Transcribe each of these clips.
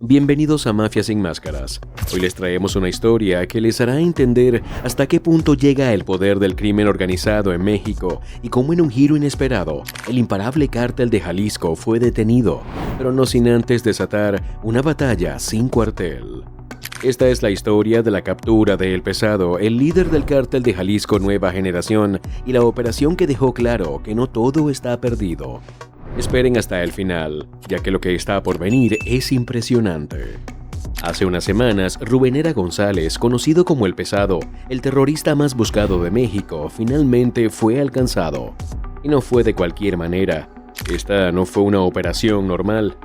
Bienvenidos a Mafia sin Máscaras. Hoy les traemos una historia que les hará entender hasta qué punto llega el poder del crimen organizado en México y cómo en un giro inesperado, el imparable cártel de Jalisco fue detenido, pero no sin antes desatar una batalla sin cuartel. Esta es la historia de la captura de El Pesado, el líder del cártel de Jalisco Nueva Generación, y la operación que dejó claro que no todo está perdido. Esperen hasta el final, ya que lo que está por venir es impresionante. Hace unas semanas, Rubenera González, conocido como El Pesado, el terrorista más buscado de México, finalmente fue alcanzado. Y no fue de cualquier manera. Esta no fue una operación normal.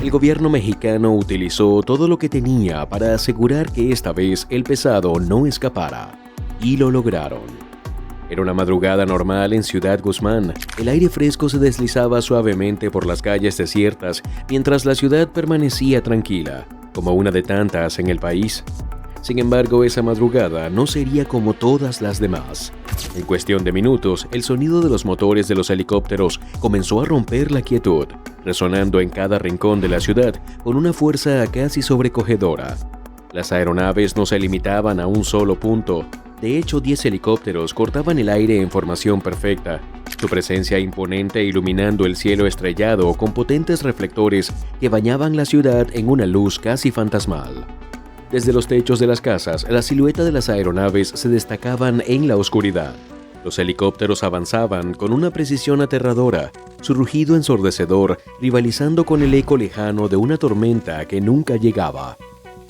El gobierno mexicano utilizó todo lo que tenía para asegurar que esta vez El Pesado no escapara. Y lo lograron. Era una madrugada normal en Ciudad Guzmán. El aire fresco se deslizaba suavemente por las calles desiertas, mientras la ciudad permanecía tranquila, como una de tantas en el país. Sin embargo, esa madrugada no sería como todas las demás. En cuestión de minutos, el sonido de los motores de los helicópteros comenzó a romper la quietud, resonando en cada rincón de la ciudad con una fuerza casi sobrecogedora. Las aeronaves no se limitaban a un solo punto. De hecho, 10 helicópteros cortaban el aire en formación perfecta, su presencia imponente iluminando el cielo estrellado con potentes reflectores que bañaban la ciudad en una luz casi fantasmal. Desde los techos de las casas, la silueta de las aeronaves se destacaban en la oscuridad. Los helicópteros avanzaban con una precisión aterradora, su rugido ensordecedor rivalizando con el eco lejano de una tormenta que nunca llegaba.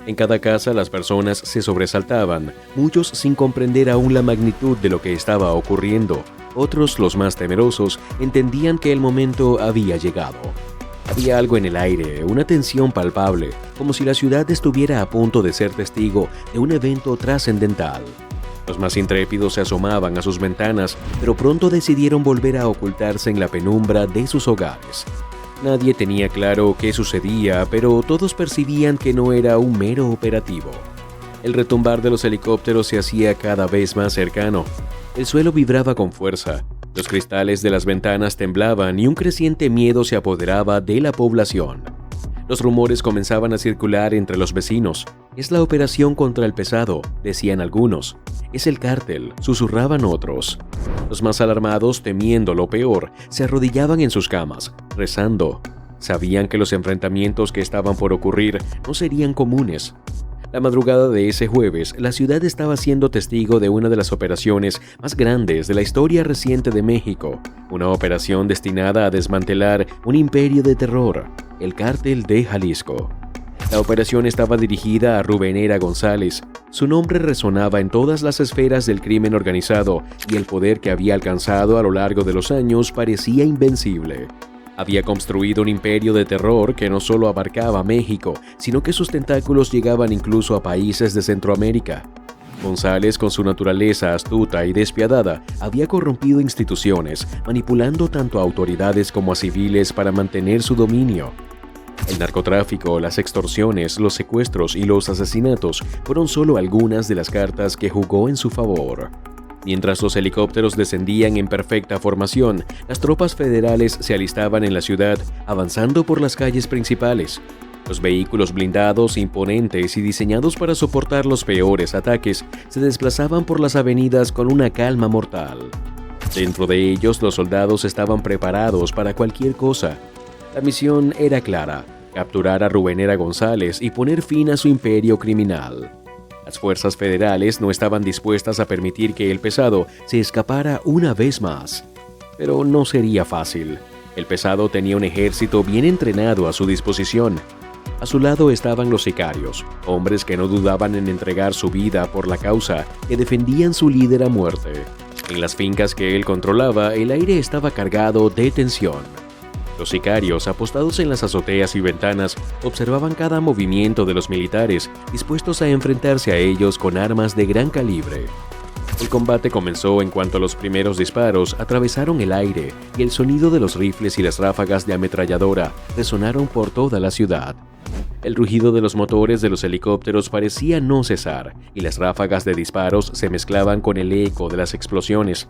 En cada casa las personas se sobresaltaban, muchos sin comprender aún la magnitud de lo que estaba ocurriendo. Otros, los más temerosos, entendían que el momento había llegado. Había algo en el aire, una tensión palpable, como si la ciudad estuviera a punto de ser testigo de un evento trascendental. Los más intrépidos se asomaban a sus ventanas, pero pronto decidieron volver a ocultarse en la penumbra de sus hogares. Nadie tenía claro qué sucedía, pero todos percibían que no era un mero operativo. El retumbar de los helicópteros se hacía cada vez más cercano. El suelo vibraba con fuerza, los cristales de las ventanas temblaban y un creciente miedo se apoderaba de la población. Los rumores comenzaban a circular entre los vecinos. Es la operación contra El Pesado, decían algunos. Es el cártel, susurraban otros. Los más alarmados, temiendo lo peor, se arrodillaban en sus camas, rezando. Sabían que los enfrentamientos que estaban por ocurrir no serían comunes. La madrugada de ese jueves, la ciudad estaba siendo testigo de una de las operaciones más grandes de la historia reciente de México, una operación destinada a desmantelar un imperio de terror, el Cártel de Jalisco. La operación estaba dirigida a Rubenera González. Su nombre resonaba en todas las esferas del crimen organizado y el poder que había alcanzado a lo largo de los años parecía invencible. Había construido un imperio de terror que no solo abarcaba México, sino que sus tentáculos llegaban incluso a países de Centroamérica. González, con su naturaleza astuta y despiadada, había corrompido instituciones, manipulando tanto a autoridades como a civiles para mantener su dominio. El narcotráfico, las extorsiones, los secuestros y los asesinatos fueron solo algunas de las cartas que jugó en su favor. Mientras los helicópteros descendían en perfecta formación, las tropas federales se alistaban en la ciudad, avanzando por las calles principales. Los vehículos blindados, imponentes y diseñados para soportar los peores ataques, se desplazaban por las avenidas con una calma mortal. Dentro de ellos, los soldados estaban preparados para cualquier cosa. La misión era clara: capturar a Rubenera González y poner fin a su imperio criminal. Las fuerzas federales no estaban dispuestas a permitir que El Pesado se escapara una vez más. Pero no sería fácil. El Pesado tenía un ejército bien entrenado a su disposición. A su lado estaban los sicarios, hombres que no dudaban en entregar su vida por la causa, que defendían su líder a muerte. En las fincas que él controlaba, el aire estaba cargado de tensión. Los sicarios, apostados en las azoteas y ventanas, observaban cada movimiento de los militares, dispuestos a enfrentarse a ellos con armas de gran calibre. El combate comenzó en cuanto los primeros disparos atravesaron el aire y el sonido de los rifles y las ráfagas de ametralladora resonaron por toda la ciudad. El rugido de los motores de los helicópteros parecía no cesar y las ráfagas de disparos se mezclaban con el eco de las explosiones.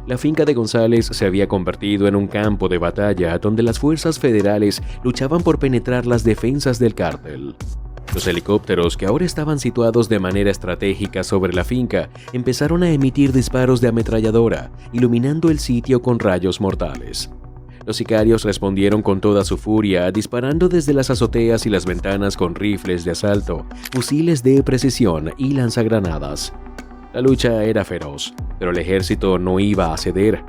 La finca de González se había convertido en un campo de batalla donde las fuerzas federales luchaban por penetrar las defensas del cártel. Los helicópteros, que ahora estaban situados de manera estratégica sobre la finca, empezaron a emitir disparos de ametralladora, iluminando el sitio con rayos mortales. Los sicarios respondieron con toda su furia, disparando desde las azoteas y las ventanas con rifles de asalto, fusiles de precisión y lanzagranadas. La lucha era feroz, pero el ejército no iba a ceder.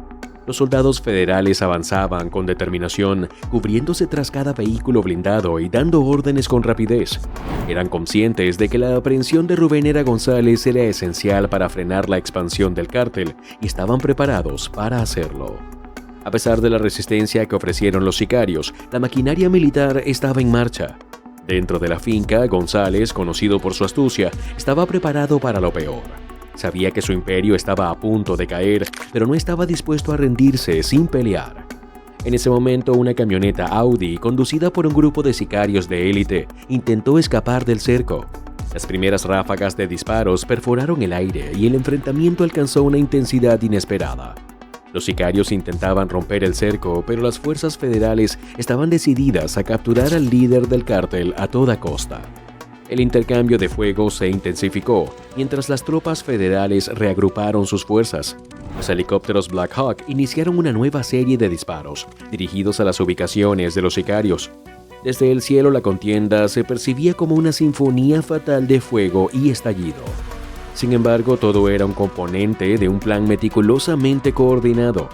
Los soldados federales avanzaban con determinación, cubriéndose tras cada vehículo blindado y dando órdenes con rapidez. Eran conscientes de que la aprehensión de Rubenera González era esencial para frenar la expansión del cártel y estaban preparados para hacerlo. A pesar de la resistencia que ofrecieron los sicarios, la maquinaria militar estaba en marcha. Dentro de la finca, González, conocido por su astucia, estaba preparado para lo peor. Sabía que su imperio estaba a punto de caer, pero no estaba dispuesto a rendirse sin pelear. En ese momento, una camioneta Audi, conducida por un grupo de sicarios de élite, intentó escapar del cerco. Las primeras ráfagas de disparos perforaron el aire y el enfrentamiento alcanzó una intensidad inesperada. Los sicarios intentaban romper el cerco, pero las fuerzas federales estaban decididas a capturar al líder del cártel a toda costa. El intercambio de fuego se intensificó mientras las tropas federales reagruparon sus fuerzas. Los helicópteros Black Hawk iniciaron una nueva serie de disparos, dirigidos a las ubicaciones de los sicarios. Desde el cielo la contienda se percibía como una sinfonía fatal de fuego y estallido. Sin embargo, todo era un componente de un plan meticulosamente coordinado.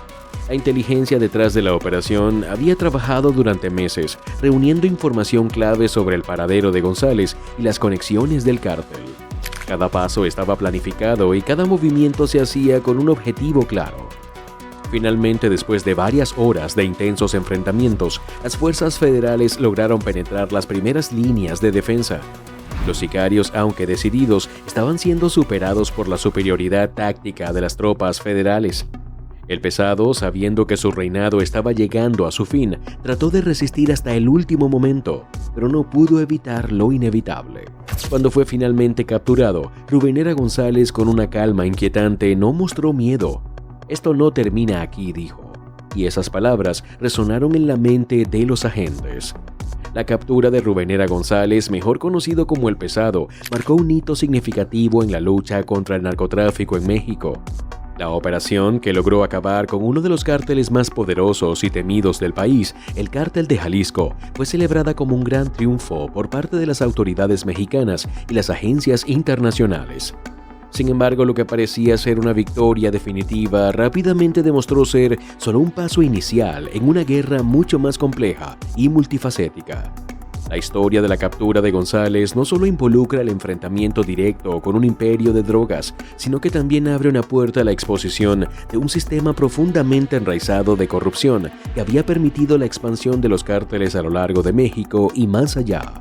La inteligencia detrás de la operación había trabajado durante meses, reuniendo información clave sobre el paradero de González y las conexiones del cártel. Cada paso estaba planificado y cada movimiento se hacía con un objetivo claro. Finalmente, después de varias horas de intensos enfrentamientos, las fuerzas federales lograron penetrar las primeras líneas de defensa. Los sicarios, aunque decididos, estaban siendo superados por la superioridad táctica de las tropas federales. El pesado, sabiendo que su reinado estaba llegando a su fin, trató de resistir hasta el último momento, pero no pudo evitar lo inevitable. Cuando fue finalmente capturado, Rubenera González, con una calma inquietante, no mostró miedo. «Esto no termina aquí», dijo, y esas palabras resonaron en la mente de los agentes. La captura de Rubenera González, mejor conocido como El Pesado, marcó un hito significativo en la lucha contra el narcotráfico en México. La operación, que logró acabar con uno de los cárteles más poderosos y temidos del país, el Cártel de Jalisco, fue celebrada como un gran triunfo por parte de las autoridades mexicanas y las agencias internacionales. Sin embargo, lo que parecía ser una victoria definitiva rápidamente demostró ser solo un paso inicial en una guerra mucho más compleja y multifacética. La historia de la captura de González no solo involucra el enfrentamiento directo con un imperio de drogas, sino que también abre una puerta a la exposición de un sistema profundamente enraizado de corrupción que había permitido la expansión de los cárteles a lo largo de México y más allá.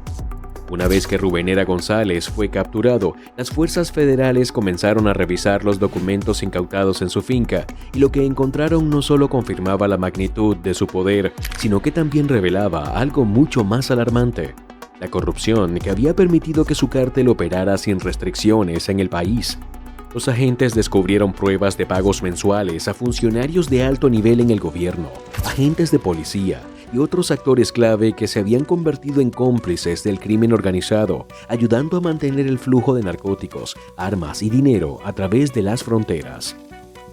Una vez que Rubenera González fue capturado, las fuerzas federales comenzaron a revisar los documentos incautados en su finca, y lo que encontraron no solo confirmaba la magnitud de su poder, sino que también revelaba algo mucho más alarmante: la corrupción que había permitido que su cártel operara sin restricciones en el país. Los agentes descubrieron pruebas de pagos mensuales a funcionarios de alto nivel en el gobierno, agentes de policía y otros actores clave que se habían convertido en cómplices del crimen organizado, ayudando a mantener el flujo de narcóticos, armas y dinero a través de las fronteras.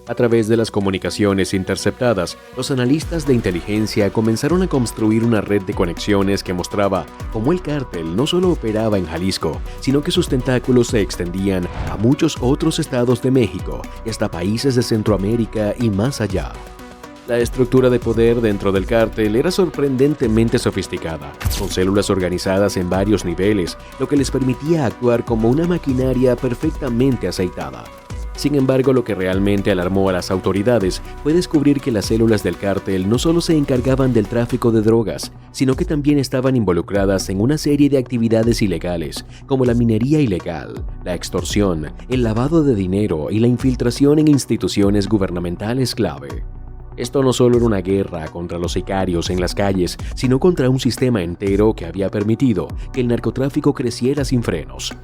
A través de las comunicaciones interceptadas, los analistas de inteligencia comenzaron a construir una red de conexiones que mostraba cómo el cártel no solo operaba en Jalisco, sino que sus tentáculos se extendían a muchos otros estados de México y hasta países de Centroamérica y más allá. La estructura de poder dentro del cártel era sorprendentemente sofisticada, con células organizadas en varios niveles, lo que les permitía actuar como una maquinaria perfectamente aceitada. Sin embargo, lo que realmente alarmó a las autoridades fue descubrir que las células del cártel no solo se encargaban del tráfico de drogas, sino que también estaban involucradas en una serie de actividades ilegales, como la minería ilegal, la extorsión, el lavado de dinero y la infiltración en instituciones gubernamentales clave. Esto no solo era una guerra contra los sicarios en las calles, sino contra un sistema entero que había permitido que el narcotráfico creciera sin frenos.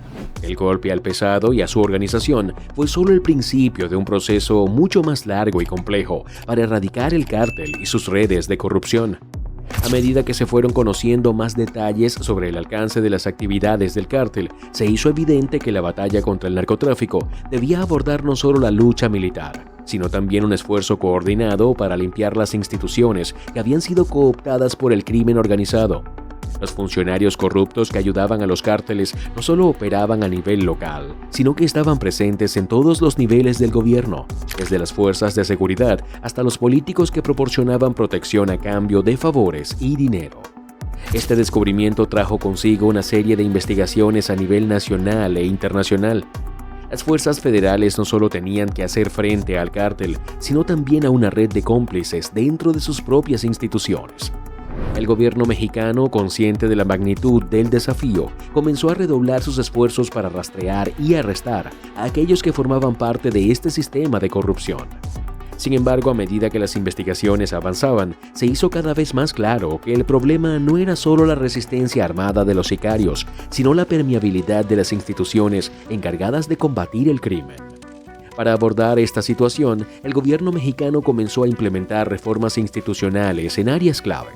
El golpe al pesado y a su organización fue solo el principio de un proceso mucho más largo y complejo para erradicar el cártel y sus redes de corrupción. A medida que se fueron conociendo más detalles sobre el alcance de las actividades del cártel, se hizo evidente que la batalla contra el narcotráfico debía abordar no solo la lucha militar, sino también un esfuerzo coordinado para limpiar las instituciones que habían sido cooptadas por el crimen organizado. Los funcionarios corruptos que ayudaban a los cárteles no solo operaban a nivel local, sino que estaban presentes en todos los niveles del gobierno, desde las fuerzas de seguridad hasta los políticos que proporcionaban protección a cambio de favores y dinero. Este descubrimiento trajo consigo una serie de investigaciones a nivel nacional e internacional. Las fuerzas federales no solo tenían que hacer frente al cártel, sino también a una red de cómplices dentro de sus propias instituciones. El gobierno mexicano, consciente de la magnitud del desafío, comenzó a redoblar sus esfuerzos para rastrear y arrestar a aquellos que formaban parte de este sistema de corrupción. Sin embargo, a medida que las investigaciones avanzaban, se hizo cada vez más claro que el problema no era solo la resistencia armada de los sicarios, sino la permeabilidad de las instituciones encargadas de combatir el crimen. Para abordar esta situación, el gobierno mexicano comenzó a implementar reformas institucionales en áreas clave.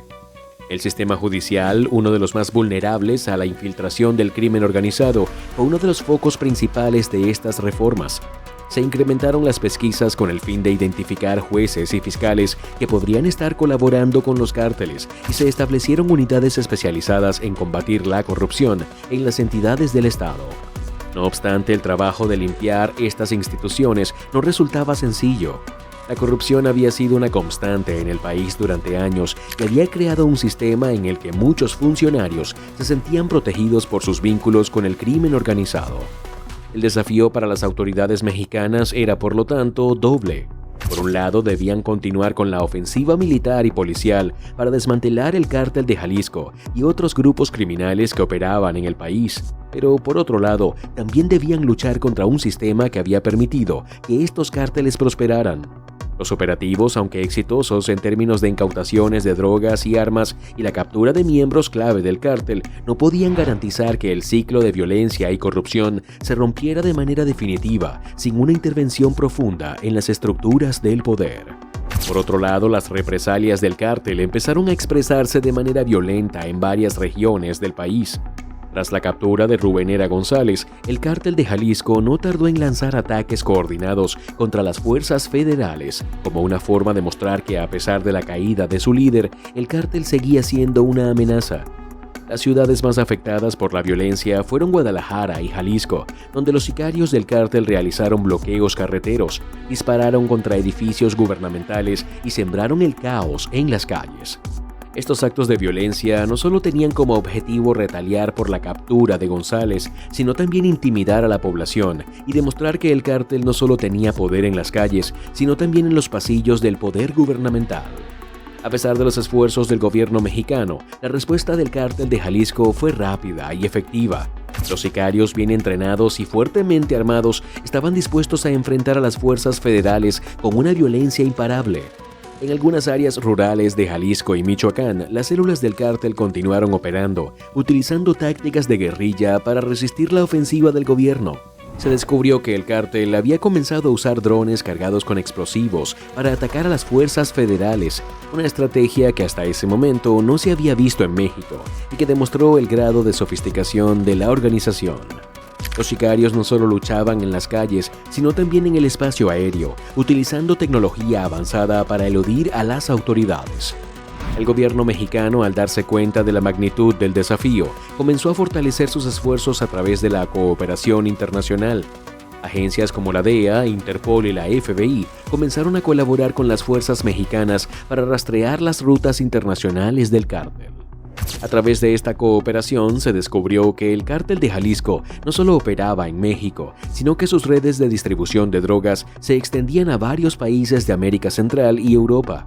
El sistema judicial, uno de los más vulnerables a la infiltración del crimen organizado, fue uno de los focos principales de estas reformas. Se incrementaron las pesquisas con el fin de identificar jueces y fiscales que podrían estar colaborando con los cárteles y se establecieron unidades especializadas en combatir la corrupción en las entidades del Estado. No obstante, el trabajo de limpiar estas instituciones no resultaba sencillo. La corrupción había sido una constante en el país durante años y había creado un sistema en el que muchos funcionarios se sentían protegidos por sus vínculos con el crimen organizado. El desafío para las autoridades mexicanas era, por lo tanto, doble. Por un lado, debían continuar con la ofensiva militar y policial para desmantelar el cártel de Jalisco y otros grupos criminales que operaban en el país. Pero, por otro lado, también debían luchar contra un sistema que había permitido que estos cárteles prosperaran. Los operativos, aunque exitosos en términos de incautaciones de drogas y armas y la captura de miembros clave del cártel, no podían garantizar que el ciclo de violencia y corrupción se rompiera de manera definitiva sin una intervención profunda en las estructuras del poder. Por otro lado, las represalias del cártel empezaron a expresarse de manera violenta en varias regiones del país. Tras la captura de Rubén Era González, el cártel de Jalisco no tardó en lanzar ataques coordinados contra las fuerzas federales, como una forma de mostrar que a pesar de la caída de su líder, el cártel seguía siendo una amenaza. Las ciudades más afectadas por la violencia fueron Guadalajara y Jalisco, donde los sicarios del cártel realizaron bloqueos carreteros, dispararon contra edificios gubernamentales y sembraron el caos en las calles. Estos actos de violencia no solo tenían como objetivo retaliar por la captura de González, sino también intimidar a la población y demostrar que el cártel no solo tenía poder en las calles, sino también en los pasillos del poder gubernamental. A pesar de los esfuerzos del gobierno mexicano, la respuesta del cártel de Jalisco fue rápida y efectiva. Los sicarios, bien entrenados y fuertemente armados, estaban dispuestos a enfrentar a las fuerzas federales con una violencia imparable. En algunas áreas rurales de Jalisco y Michoacán, las células del cártel continuaron operando, utilizando tácticas de guerrilla para resistir la ofensiva del gobierno. Se descubrió que el cártel había comenzado a usar drones cargados con explosivos para atacar a las fuerzas federales, una estrategia que hasta ese momento no se había visto en México y que demostró el grado de sofisticación de la organización. Los sicarios no solo luchaban en las calles, sino también en el espacio aéreo, utilizando tecnología avanzada para eludir a las autoridades. El gobierno mexicano, al darse cuenta de la magnitud del desafío, comenzó a fortalecer sus esfuerzos a través de la cooperación internacional. Agencias como la DEA, Interpol y la FBI comenzaron a colaborar con las fuerzas mexicanas para rastrear las rutas internacionales del cártel. A través de esta cooperación se descubrió que el cártel de Jalisco no solo operaba en México, sino que sus redes de distribución de drogas se extendían a varios países de América Central y Europa.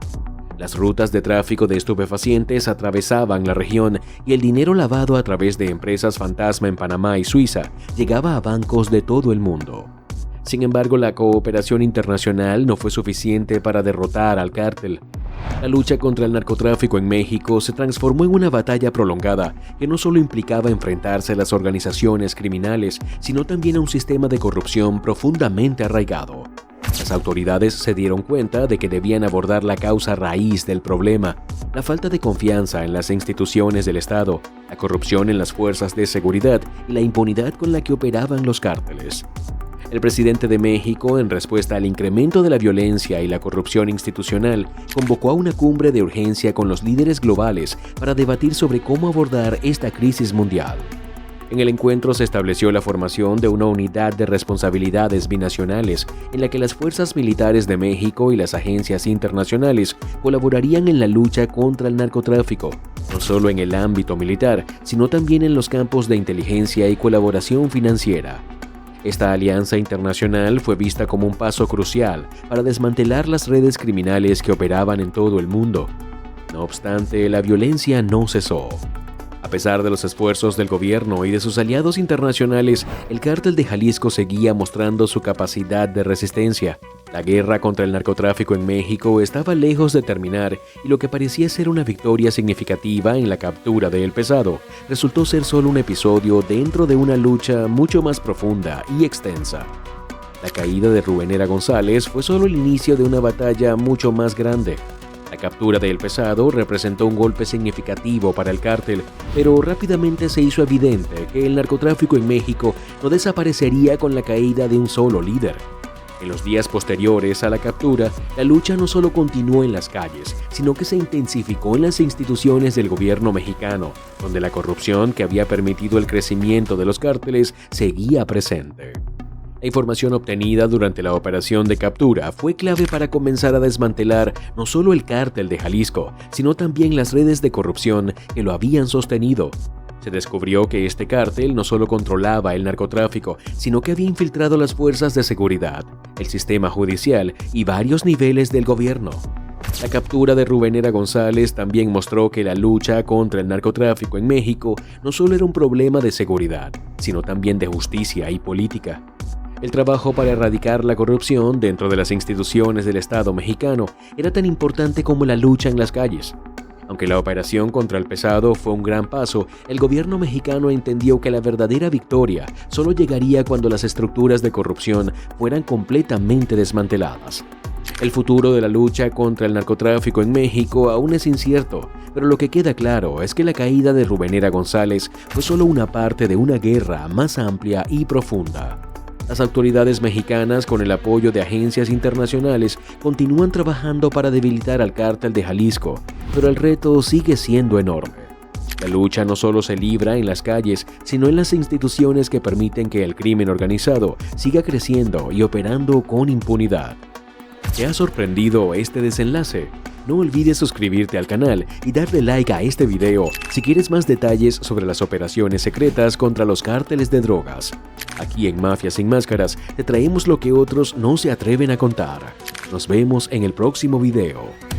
Las rutas de tráfico de estupefacientes atravesaban la región y el dinero lavado a través de empresas fantasma en Panamá y Suiza llegaba a bancos de todo el mundo. Sin embargo, la cooperación internacional no fue suficiente para derrotar al cártel. La lucha contra el narcotráfico en México se transformó en una batalla prolongada que no solo implicaba enfrentarse a las organizaciones criminales, sino también a un sistema de corrupción profundamente arraigado. Las autoridades se dieron cuenta de que debían abordar la causa raíz del problema, la falta de confianza en las instituciones del Estado, la corrupción en las fuerzas de seguridad y la impunidad con la que operaban los cárteles. El presidente de México, en respuesta al incremento de la violencia y la corrupción institucional, convocó a una cumbre de urgencia con los líderes globales para debatir sobre cómo abordar esta crisis mundial. En el encuentro se estableció la formación de una unidad de responsabilidades binacionales en la que las fuerzas militares de México y las agencias internacionales colaborarían en la lucha contra el narcotráfico, no solo en el ámbito militar, sino también en los campos de inteligencia y colaboración financiera. Esta alianza internacional fue vista como un paso crucial para desmantelar las redes criminales que operaban en todo el mundo. No obstante, la violencia no cesó. A pesar de los esfuerzos del gobierno y de sus aliados internacionales, el cártel de Jalisco seguía mostrando su capacidad de resistencia. La guerra contra el narcotráfico en México estaba lejos de terminar y lo que parecía ser una victoria significativa en la captura de El Pesado resultó ser solo un episodio dentro de una lucha mucho más profunda y extensa. La caída de Rubenera González fue solo el inicio de una batalla mucho más grande. La captura de El Pesado representó un golpe significativo para el cártel, pero rápidamente se hizo evidente que el narcotráfico en México no desaparecería con la caída de un solo líder. En los días posteriores a la captura, la lucha no solo continuó en las calles, sino que se intensificó en las instituciones del gobierno mexicano, donde la corrupción que había permitido el crecimiento de los cárteles seguía presente. La información obtenida durante la operación de captura fue clave para comenzar a desmantelar no solo el cártel de Jalisco, sino también las redes de corrupción que lo habían sostenido. Se descubrió que este cártel no solo controlaba el narcotráfico, sino que había infiltrado las fuerzas de seguridad, el sistema judicial y varios niveles del gobierno. La captura de Rubenera González también mostró que la lucha contra el narcotráfico en México no solo era un problema de seguridad, sino también de justicia y política. El trabajo para erradicar la corrupción dentro de las instituciones del Estado mexicano era tan importante como la lucha en las calles. Aunque la operación contra El Pesado fue un gran paso, el gobierno mexicano entendió que la verdadera victoria solo llegaría cuando las estructuras de corrupción fueran completamente desmanteladas. El futuro de la lucha contra el narcotráfico en México aún es incierto, pero lo que queda claro es que la caída de Rubenera González fue solo una parte de una guerra más amplia y profunda. Las autoridades mexicanas, con el apoyo de agencias internacionales, continúan trabajando para debilitar al cártel de Jalisco, pero el reto sigue siendo enorme. La lucha no solo se libra en las calles, sino en las instituciones que permiten que el crimen organizado siga creciendo y operando con impunidad. ¿Te ha sorprendido este desenlace? No olvides suscribirte al canal y darle like a este video si quieres más detalles sobre las operaciones secretas contra los cárteles de drogas. Aquí en Mafia Sin Máscaras te traemos lo que otros no se atreven a contar. Nos vemos en el próximo video.